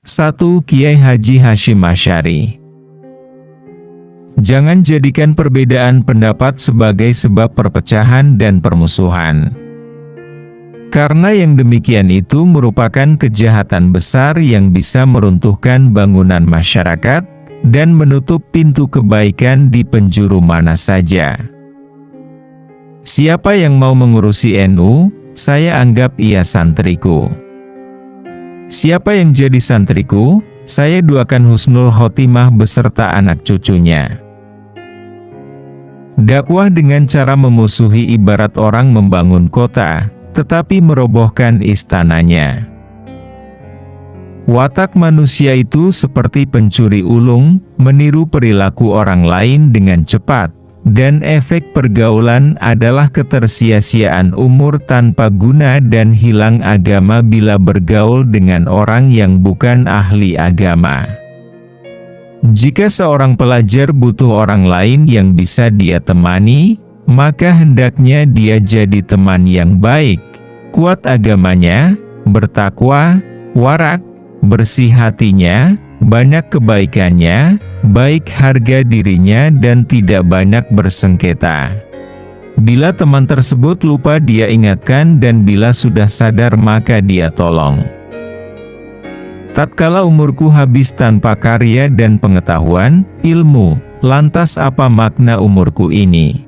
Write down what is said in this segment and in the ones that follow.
1. Kiai Haji Hasyim Asy'ari. Jangan jadikan perbedaan pendapat sebagai sebab perpecahan dan permusuhan. Karena yang demikian itu merupakan kejahatan besar yang bisa meruntuhkan bangunan masyarakat dan menutup pintu kebaikan di penjuru mana saja. Siapa yang mau mengurusi NU, saya anggap ia santriku. Siapa yang jadi santriku, saya doakan husnul khotimah beserta anak cucunya. Dakwah dengan cara memusuhi ibarat orang membangun kota, tetapi merobohkan istananya. Watak manusia itu seperti pencuri ulung, meniru perilaku orang lain dengan cepat, dan efek pergaulan adalah ketersia-siaan umur tanpa guna dan hilang agama bila bergaul dengan orang yang bukan ahli agama. Jika seorang pelajar butuh orang lain yang bisa dia temani, maka hendaknya dia jadi teman yang baik, kuat agamanya, bertakwa, warak, bersih hatinya, banyak kebaikannya, baik harga dirinya dan tidak banyak bersengketa. Bila teman tersebut lupa dia ingatkan dan bila sudah sadar maka dia tolong. Tatkala umurku habis tanpa karya dan pengetahuan, ilmu, lantas apa makna umurku ini?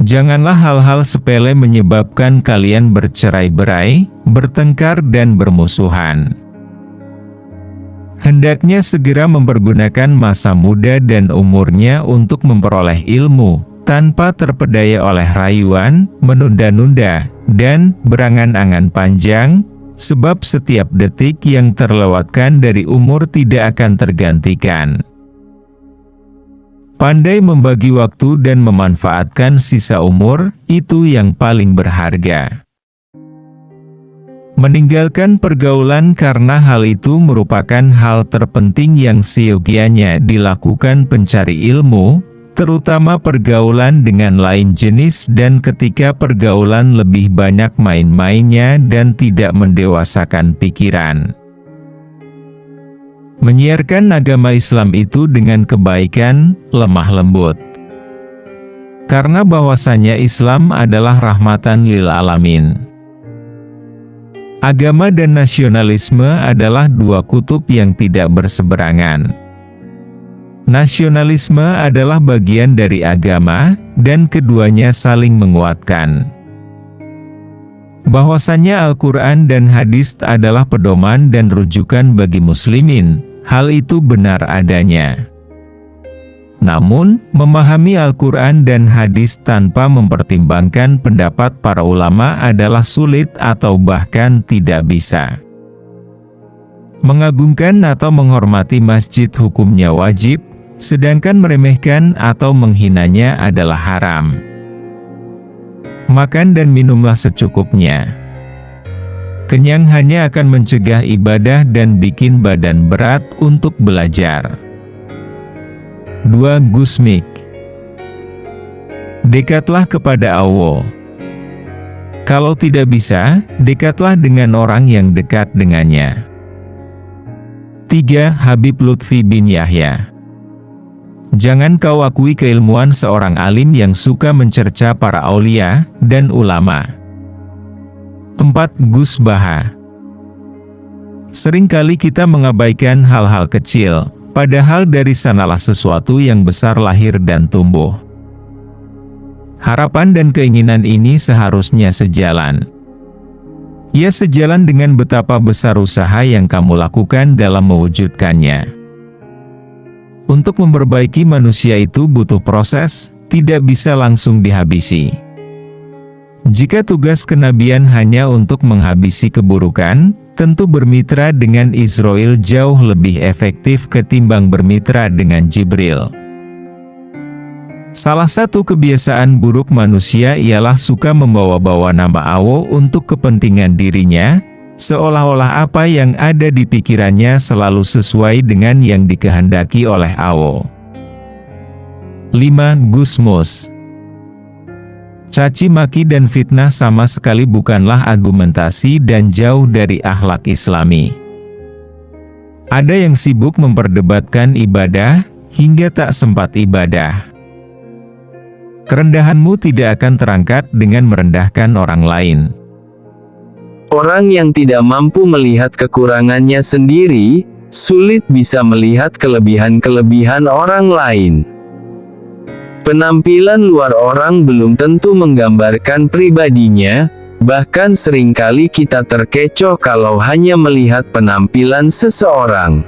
Janganlah hal-hal sepele menyebabkan kalian bercerai-berai, bertengkar dan bermusuhan. Hendaknya segera mempergunakan masa muda dan umurnya untuk memperoleh ilmu, tanpa terpedaya oleh rayuan, menunda-nunda, dan berangan-angan panjang, sebab setiap detik yang terlewatkan dari umur tidak akan tergantikan. Pandai membagi waktu dan memanfaatkan sisa umur, itu yang paling berharga. Meninggalkan pergaulan karena hal itu merupakan hal terpenting yang seyogianya dilakukan pencari ilmu, terutama pergaulan dengan lain jenis dan ketika pergaulan lebih banyak main-mainnya dan tidak mendewasakan pikiran. Menyiarkan agama Islam itu dengan kebaikan, lemah lembut. Karena bahwasannya Islam adalah rahmatan lil alamin. Agama dan nasionalisme adalah dua kutub yang tidak berseberangan. Nasionalisme adalah bagian dari agama, dan keduanya saling menguatkan. Bahwasannya Al-Quran dan hadis adalah pedoman dan rujukan bagi muslimin, hal itu benar adanya. Namun, memahami Al-Quran dan hadis tanpa mempertimbangkan pendapat para ulama adalah sulit atau bahkan tidak bisa. Mengagungkan atau menghormati masjid hukumnya wajib, sedangkan meremehkan atau menghinanya adalah haram. Makan dan minumlah secukupnya. Kenyang hanya akan mencegah ibadah dan bikin badan berat untuk belajar. 2. Gusmik. Dekatlah kepada Allah. Kalau tidak bisa, dekatlah dengan orang yang dekat dengannya. 3. Habib Lutfi bin Yahya. Jangan kau akui keilmuan seorang alim yang suka mencerca para aulia dan ulama. 4. Gus Baha. Seringkali kita mengabaikan hal-hal kecil, padahal dari sanalah sesuatu yang besar lahir dan tumbuh. Harapan dan keinginan ini seharusnya sejalan. Ia sejalan dengan betapa besar usaha yang kamu lakukan dalam mewujudkannya. Untuk memperbaiki manusia itu butuh proses, tidak bisa langsung dihabisi. Jika tugas kenabian hanya untuk menghabisi keburukan, tentu bermitra dengan Israel jauh lebih efektif ketimbang bermitra dengan Jibril. Salah satu kebiasaan buruk manusia ialah suka membawa-bawa nama Allah untuk kepentingan dirinya, seolah-olah apa yang ada di pikirannya selalu sesuai dengan yang dikehendaki oleh Allah. 5. Gusmus. Caci maki dan fitnah sama sekali bukanlah argumentasi dan jauh dari akhlak Islami. Ada yang sibuk memperdebatkan ibadah, hingga tak sempat ibadah. Kerendahanmu tidak akan terangkat dengan merendahkan orang lain. Orang yang tidak mampu melihat kekurangannya sendiri, sulit bisa melihat kelebihan-kelebihan orang lain. Penampilan luar orang belum tentu menggambarkan pribadinya, bahkan seringkali kita terkecoh kalau hanya melihat penampilan seseorang.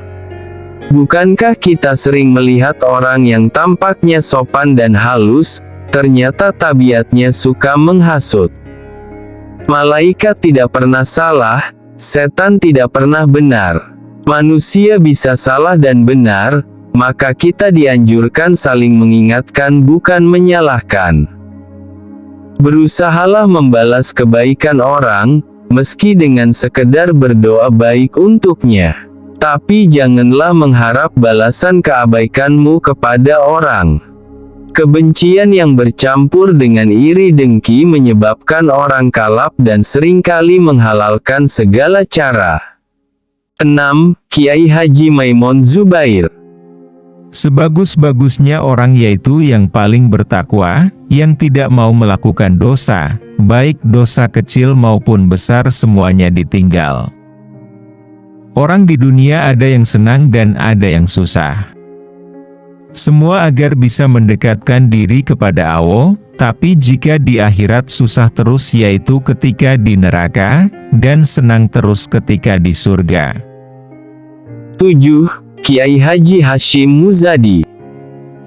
Bukankah kita sering melihat orang yang tampaknya sopan dan halus, ternyata tabiatnya suka menghasut? Malaikat tidak pernah salah, setan tidak pernah benar. Manusia bisa salah dan benar, maka kita dianjurkan saling mengingatkan bukan menyalahkan. Berusahalah membalas kebaikan orang, meski dengan sekedar berdoa baik untuknya. Tapi janganlah mengharap balasan keabaikanmu kepada orang. Kebencian yang bercampur dengan iri dengki menyebabkan orang kalap dan seringkali menghalalkan segala cara. 6. Kiai Haji Maimun Zubair. Sebagus-bagusnya orang yaitu yang paling bertakwa, yang tidak mau melakukan dosa, baik dosa kecil maupun besar semuanya ditinggal. Orang di dunia ada yang senang dan ada yang susah. Semua agar bisa mendekatkan diri kepada Allah, tapi jika di akhirat susah terus yaitu ketika di neraka, dan senang terus ketika di surga. 7. Kiai Haji Hashim Muzadi.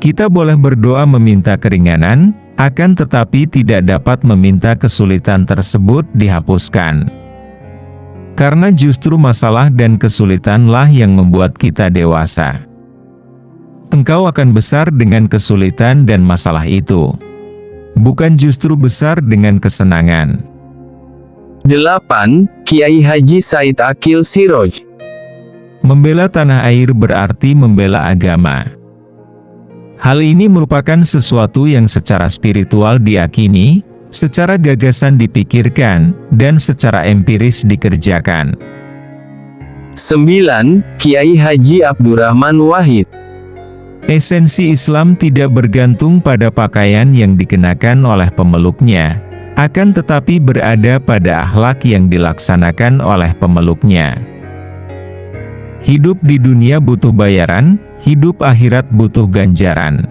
Kita boleh berdoa meminta keringanan, akan tetapi tidak dapat meminta kesulitan tersebut dihapuskan. Karena justru masalah dan kesulitanlah yang membuat kita dewasa. Engkau akan besar dengan kesulitan dan masalah itu. Bukan justru besar dengan kesenangan. 8. Kiai Haji Said Akil Siroj. Membela tanah air berarti membela agama. Hal ini merupakan sesuatu yang secara spiritual diyakini, secara gagasan dipikirkan, dan secara empiris dikerjakan. 9. Kiai Haji Abdurrahman Wahid. Esensi Islam tidak bergantung pada pakaian yang dikenakan oleh pemeluknya, akan tetapi berada pada akhlak yang dilaksanakan oleh pemeluknya. Hidup di dunia butuh bayaran, hidup akhirat butuh ganjaran.